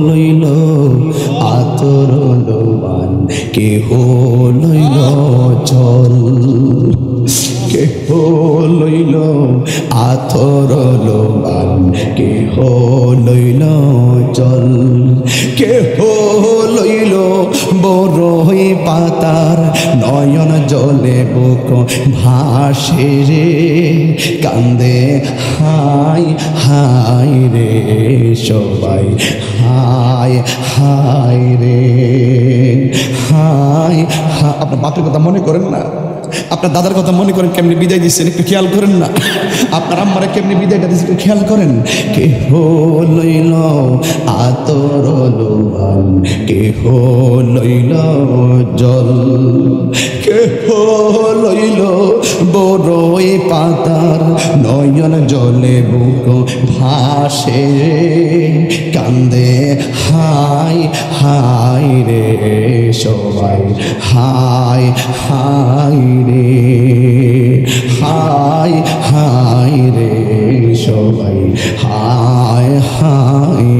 লইল আতর লোবান, কেহ লইল জল, কেহ লইল আতর লোবান, কেহ লইল জল, কেহ লইল বড়ই পাতার নয়ন জলে বুক ভাসে রে, কান্দে হায় হায় রে সবাই, হায় হায় রে হায় হায়। আপনার বাপের কথা মনে করেন না, আপনার দাদার কথা মনে করেন, কেমনি বিদায় দিচ্ছেন একটু খেয়াল করেন না, আপনার আম্মারা কেমনি বিদায়টা দিচ্ছেন একটু খেয়াল করেন। কেহ লইল আতর লোবান, কেহ লইল জল, কেহ লইল বড়ই পাতার নয়ন জলে বুক ভাসে, কান্দে হায় হায় রে সবাই, হায় হায় রে হায় হায় রে সবাই, হায় হায়